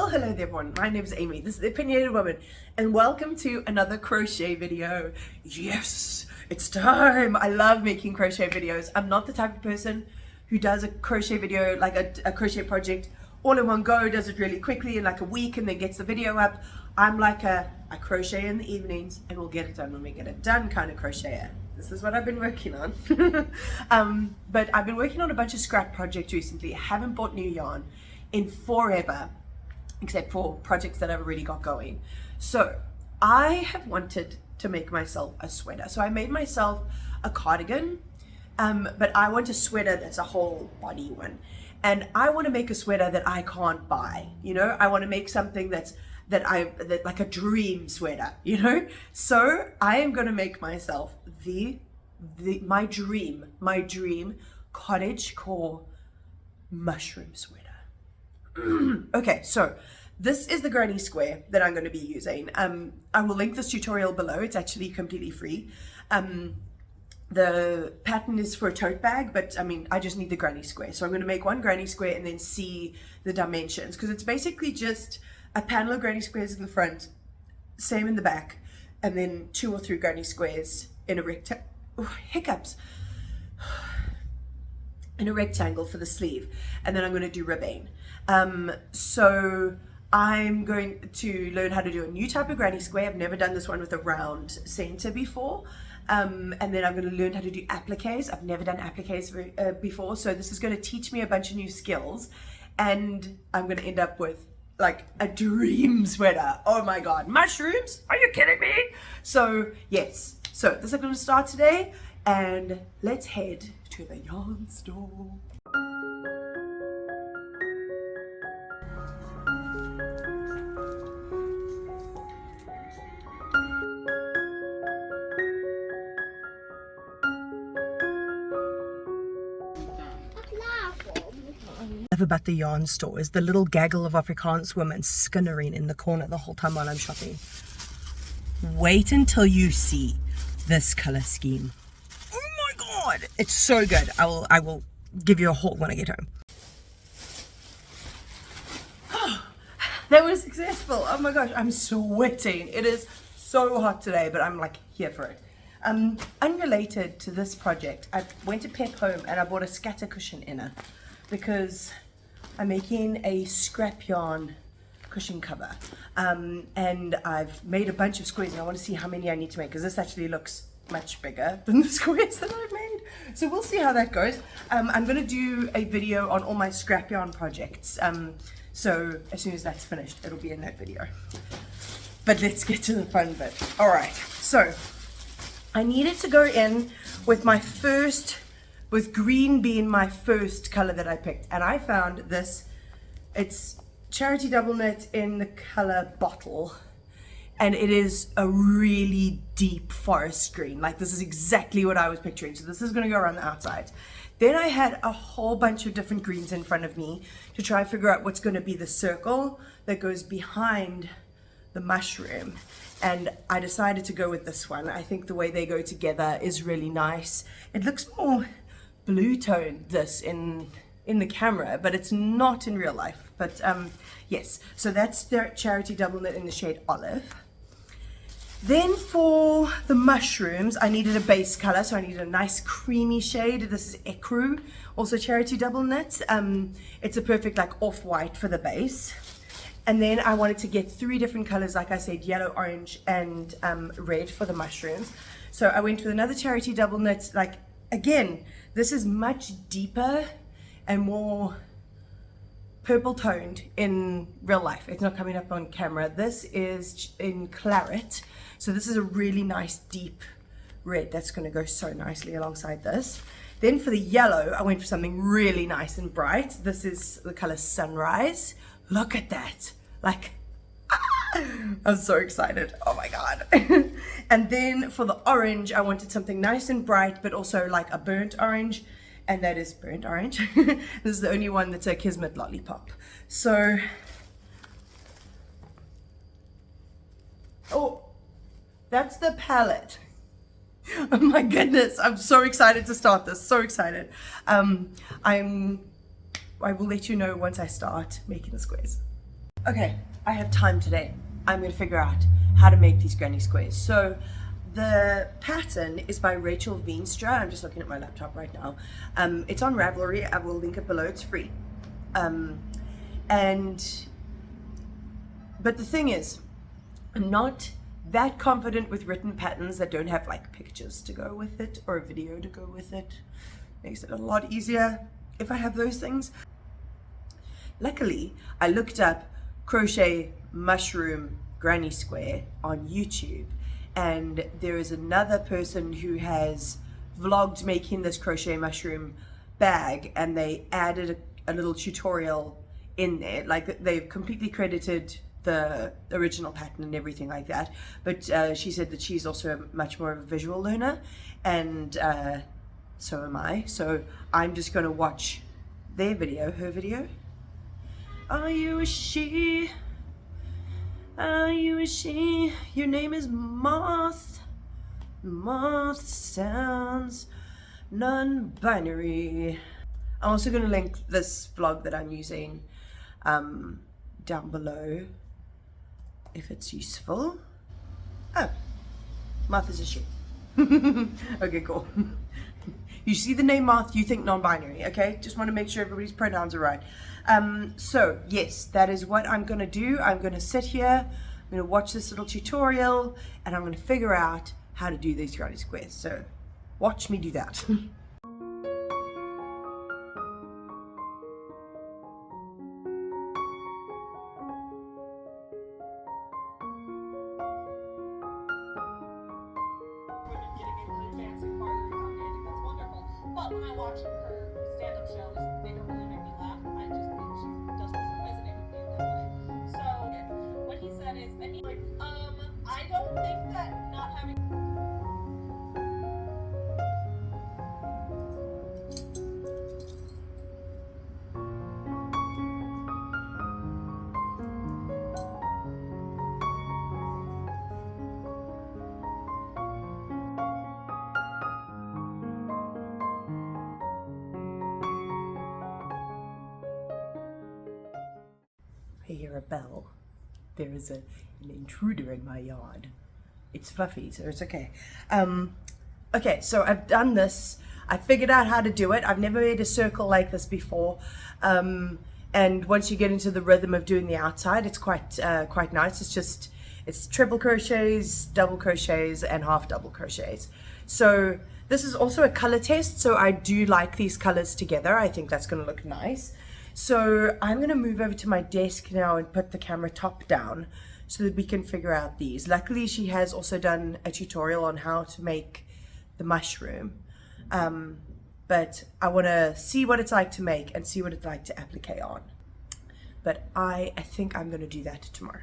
Well, hello there everyone, my name is Amy, this is the Opinionated Woman, and welcome to another crochet video. Yes, it's time! I love making crochet videos. I'm not the type of person who does a crochet video, like a crochet project, all in one go, does it really quickly in like a week and then gets the video up. I'm like I crochet in the evenings and we'll get it done when we get it done kind of crocheter. This is what I've been working on. But I've been working on a bunch of scrap projects recently. I haven't bought new yarn in forever, except for projects that I've already got going. So I have wanted to make myself a sweater. So I made myself a cardigan, but I want a sweater that's a whole body one. And I want to make a sweater that I can't buy, you know? I want to make something that's like a dream sweater, you know? So I am going to make myself my dream Cottagecore mushroom sweater. Okay, so this is the granny square that I'm going to be using. I will link this tutorial below. It's actually completely free. The pattern is for a tote bag, but I mean, I just need the granny square. So I'm going to make one granny square and then see the dimensions, because it's basically just a panel of granny squares in the front, same in the back, and then 2 or 3 granny squares in a rectangle. In a rectangle for the sleeve, and then I'm going to do ribbing. So I'm going to learn how to do a new type of granny square. I've never done this one with a round center before. And then I'm going to learn how to do appliques. I've never done appliques before, so this is going to teach me a bunch of new skills, and I'm going to end up with like a dream sweater. Oh my god, mushrooms? Are you kidding me? So yes, so this is going to start today, and let's head to the yarn store. About the yarn store is the little gaggle of Afrikaans women skinnering in the corner the whole time while I'm shopping. Wait until you see this color scheme. Oh my god, it's so good. I will give you a haul when I get home. That was successful. Oh my gosh, I'm sweating. It is so hot today, but I'm like here for it. Unrelated to this project, I went to Pep Home and I bought a scatter cushion inner because I'm making a scrap yarn cushion cover, and I've made a bunch of squares and I want to see how many I need to make, because this actually looks much bigger than the squares that I've made, so we'll see how that goes. I'm going to do a video on all my scrap yarn projects, so as soon as that's finished it'll be in that video. But let's get to the fun bit. Alright, so I needed to go in with my first, with green being my first color that I picked, and I found this. It's charity double knit in the color Bottle, and it is a really deep forest green. Like, this is exactly what I was picturing, so this is going to go around the outside. Then I had a whole bunch of different greens in front of me to try and figure out what's going to be the circle that goes behind the mushroom, and I decided to go with this one. I think the way they go together is really nice. It looks more blue toned, this in the camera, but it's not in real life. But yes, so that's the charity double knit in the shade Olive. Then for the mushrooms, I needed a base color, so I needed a nice creamy shade. This is Ecru, also charity double knit. It's a perfect like off-white for the base. And then I wanted to get 3 different colors, like I said, yellow, orange, and red for the mushrooms. So I went with another charity double knit. Like, again, this is much deeper and more purple toned in real life. It's not coming up on camera. This is in claret, so this is a really nice deep red that's going to go so nicely alongside this. Then for the yellow, I went for something really nice and bright. This is the color Sunrise. Look at that. Like, I'm so excited. Oh my god. And then for the orange, I wanted something nice and bright, but also like a burnt orange, and that is burnt orange. This is the only one that's a Kismet lollipop. So, oh, that's the palette. Oh my goodness, I'm so excited to start this. So excited. I will let you know once I start making the squares. Okay, I have time today. I'm going to figure out how to make these granny squares. So the pattern is by Rachel Veenstra. I'm just looking at my laptop right now. It's on Ravelry. I will link it below. It's free. But the thing is, I'm not that confident with written patterns that don't have like pictures to go with it or a video to go with it. Makes it a lot easier if I have those things. Luckily, I looked up crochet mushroom granny square on YouTube, and there is another person who has vlogged making this crochet mushroom bag, and they added a little tutorial in there. Like, they've completely credited the original pattern and everything like that, but she said that she's also much more of a visual learner, and so am I. So I'm just going to watch their video, her video. Are you a she? Are you a she? Your name is Moth. Moth sounds non-binary. I'm also going to link this vlog that I'm using down below if it's useful. Oh, Moth is a she. Okay, cool. You see the name Moth, you think non-binary, okay? Just want to make sure everybody's pronouns are right. So yes, that is what I'm going to do. I'm going to sit here, I'm going to watch this little tutorial, and I'm going to figure out how to do these granny squares. So watch me do that. But when I watch her stand-up shows, they don't really make me laugh. I just think she just doesn't resonate with me in that way. So what he said is that he like, I don't think that not having I hear a bell. There is an intruder in my yard. It's Fluffy, so it's okay. Okay, so I've done this. I figured out how to do it. I've never made a circle like this before. And once you get into the rhythm of doing the outside, it's quite nice. It's triple crochets, double crochets, and half double crochets. So this is also a color test, so I do like these colors together. I think that's going to look nice. So I'm going to move over to my desk now and put the camera top down so that we can figure out these. Luckily, she has also done a tutorial on how to make the mushroom. But I want to see what it's like to make and see what it's like to applique on. But I think I'm going to do that tomorrow.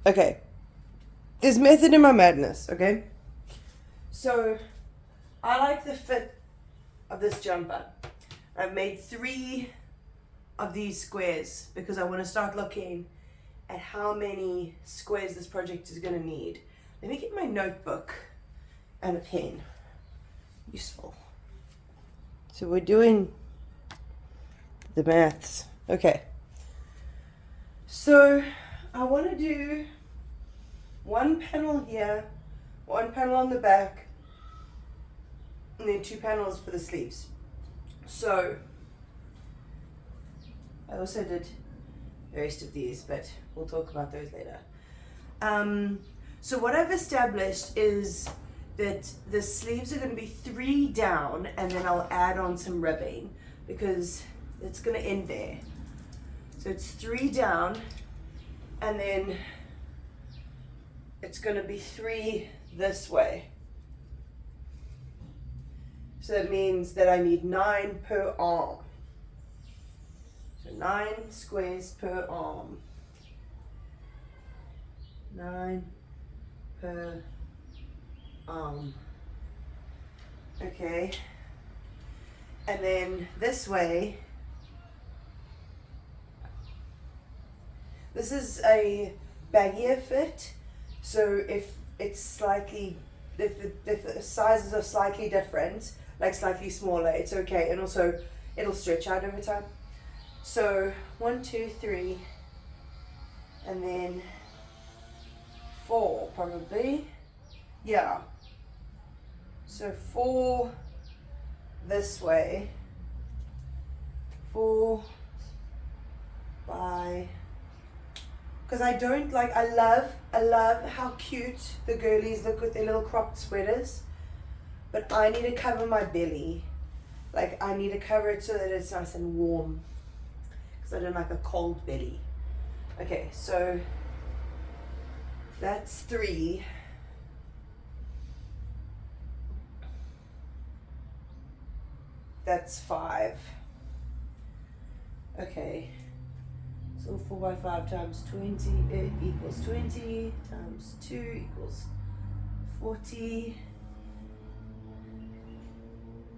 Okay, there's method in my madness, okay? So, I like the fit of this jumper. I've made 3 of these squares because I want to start looking at how many squares this project is going to need. Let me get my notebook and a pen. Useful. So we're doing the maths. Okay, So I want to do one panel here, one panel on the back, and then 2 panels for the sleeves. So I also did the rest of these, but we'll talk about those later. So what I've established is that the sleeves are going to be 3 down, and then I'll add on some ribbing because it's going to end there. So it's 3 down, and then it's going to be 3 this way. So that means that I need 9 per arm. So 9 squares per arm. 9 per arm. Okay. And then this way, this is a baggier fit. So if it's slightly, if the sizes are slightly different, like slightly smaller, it's okay. And also it'll stretch out over time. So 1, 2, 3, and then 4 probably. Yeah. So 4 this way. 4 by, because I don't like, I love how cute the girlies look with their little cropped sweaters, but I need to cover my belly. Like I need to cover it so that it's nice and warm, because I don't like a cold belly. Okay, so that's 3. That's 5. Okay, so 4 by 5 times 20 equals 20 times 2 equals 40.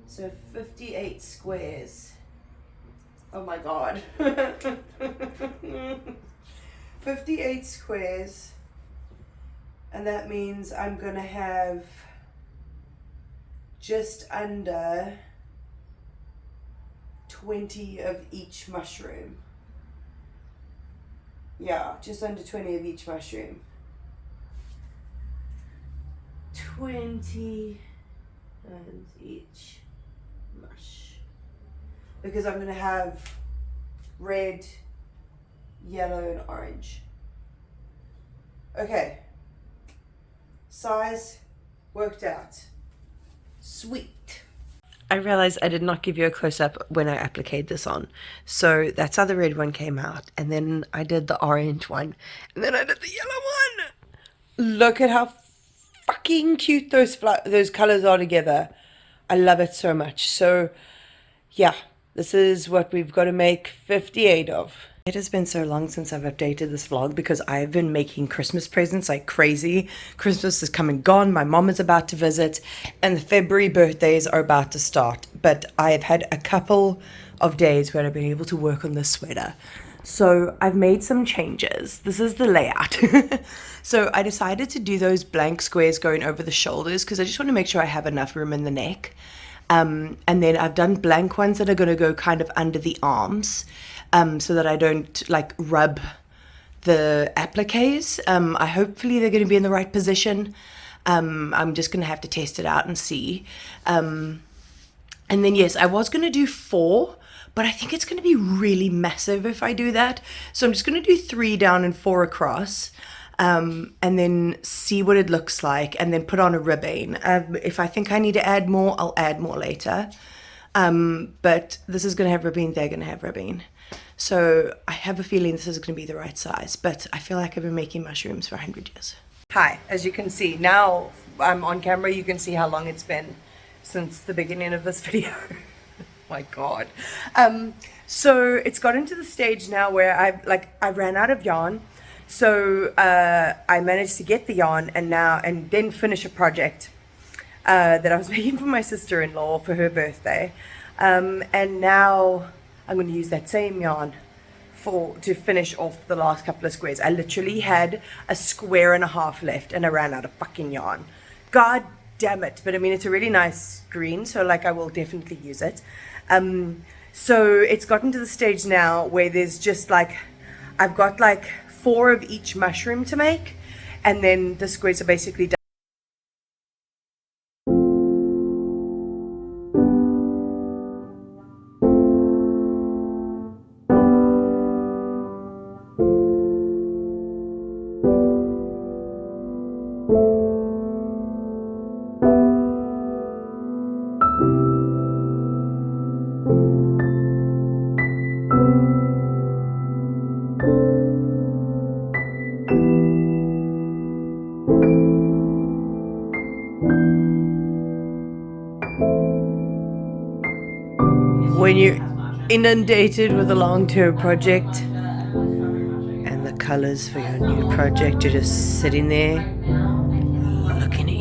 So 58 squares. Oh my god. 58 squares. And that means I'm gonna have just under 20 of each mushroom. Yeah, just under 20 of each mushroom. 20 times each mush. Because I'm going to have red, yellow, and orange. Okay. Size worked out. Sweet. I realized I did not give you a close-up when I appliqued this on. So that's how the red one came out. And then I did the orange one. And then I did the yellow one. Look at how fucking cute those colors are together. I love it so much. So yeah, this is what we've got to make 58 of. It has been so long since I've updated this vlog because I've been making Christmas presents like crazy. Christmas is come and gone, my mom is about to visit, and the February birthdays are about to start. But I've had a couple of days where I've been able to work on this sweater. So I've made some changes. This is the layout. So I decided to do those blank squares going over the shoulders because I just want to make sure I have enough room in the neck. And then I've done blank ones that are going to go kind of under the arms. So that I don't like rub the appliques. Hopefully they're going to be in the right position. I'm just going to have to test it out and see. And then yes, I was going to do 4, but I think it's going to be really massive if I do that. So I'm just going to do 3 down and 4 across. And then see what it looks like and then put on a ribbon. If I think I need to add more, I'll add more later. But this is going to have ribbon, they're going to have ribbon. So I have a feeling this is going to be the right size, but I feel like I've been making mushrooms for 100 years. Hi, as you can see, now I'm on camera, you can see how long it's been since the beginning of this video. My God. So it's gotten to the stage now where I ran out of yarn. So I managed to get the yarn and then finish a project that I was making for my sister-in-law for her birthday. And now I'm going to use that same yarn to finish off the last couple of squares. I literally had a square and a half left and I ran out of fucking yarn. God damn it. But I mean, it's a really nice green, so like I will definitely use it. So it's gotten to the stage now where there's just like I've got like 4 of each mushroom to make, and then the squares are basically done. When you're inundated with a long-term project and the colors for your new project are just sitting there looking at you.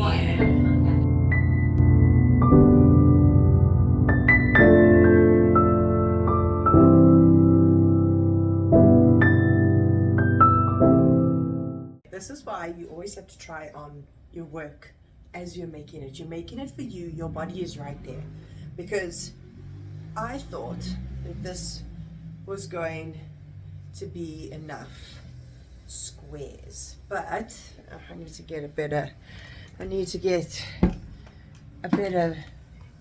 This is why you always have to try on your work as you're making it. You're making it for you, your body is right there. Because I thought that this was going to be enough squares, but I need to get a better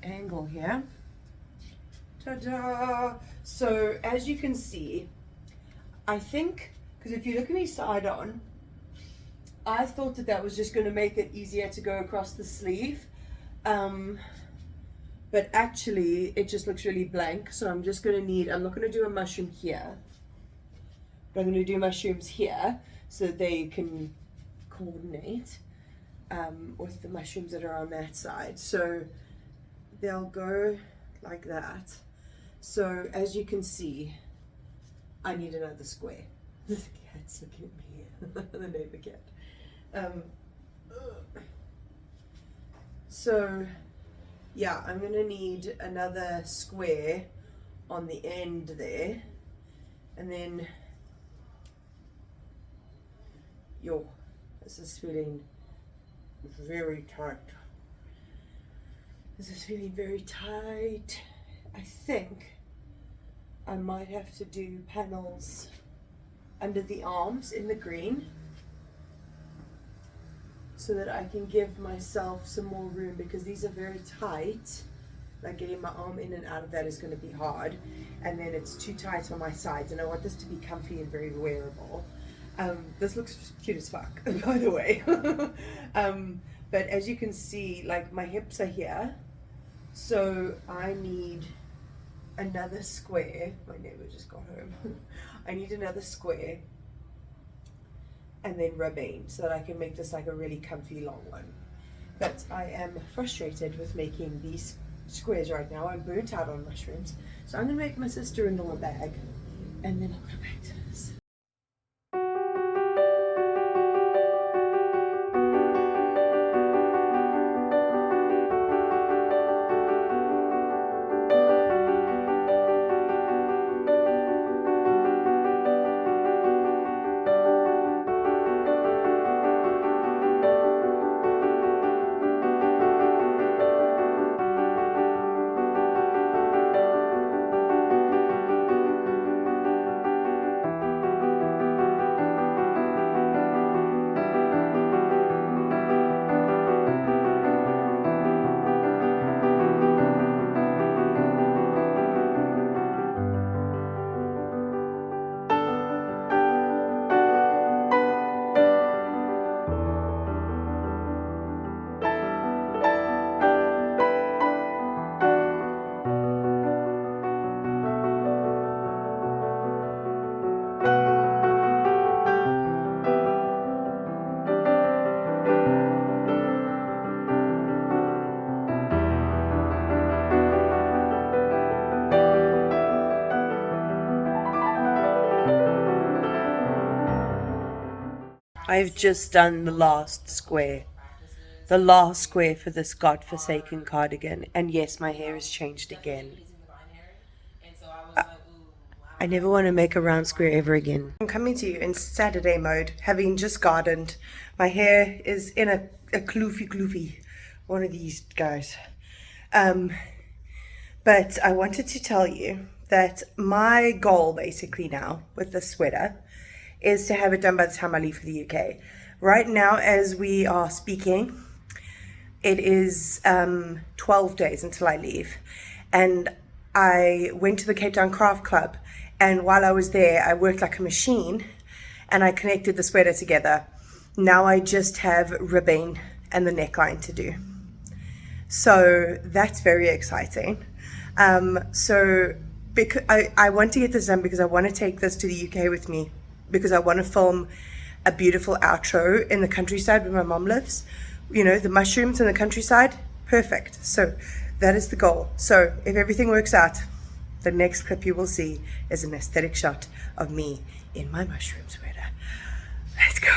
angle here. Ta-da! So as you can see, I think, because if you look at me side on, I thought that was just going to make it easier to go across the sleeve. But actually it just looks really blank, so I'm just going to need, I'm not going to do a mushroom here, but I'm going to do mushrooms here so that they can coordinate with the mushrooms that are on that side. So they'll go like that. So as you can see, I need another square. The cat's looking at me, the neighbor cat. So yeah, I'm gonna need another square on the end there, and then this is feeling very tight. This is feeling very tight. I think I might have to do panels under the arms in the green, so that I can give myself some more room, because these are very tight. Like getting my arm in and out of that is going to be hard, and then it's too tight on my sides, and I want this to be comfy and very wearable. This looks cute as fuck, by the way. But as you can see, like my hips are here, so I need another square. My neighbor just got home. I need another square, and then ribbing, so that I can make this like a really comfy long one. But I am frustrated with making these squares right now. I'm burnt out on mushrooms, so I'm gonna make my sister-in-law a bag, and then I'll come back to this. I've just done the last square for this godforsaken cardigan, and yes, my hair has changed again. I never want to make a round square ever again. I'm coming to you in Saturday mode, having just gardened. My hair is in a kloofy, one of these guys. But I wanted to tell you that my goal basically now with this sweater is to have it done by the time I leave for the UK. Right now, as we are speaking, it is 12 days until I leave. And I went to the Cape Town Craft Club, and while I was there, I worked like a machine and I connected the sweater together. Now I just have ribbing and the neckline to do. So that's very exciting. Because I want to get this done because I want to take this to the UK with me, because I want to film a beautiful outro in the countryside where my mom lives. You know, the mushrooms in the countryside, perfect. So that is the goal. So if everything works out, the next clip you will see is an aesthetic shot of me in my mushroom sweater. Let's go.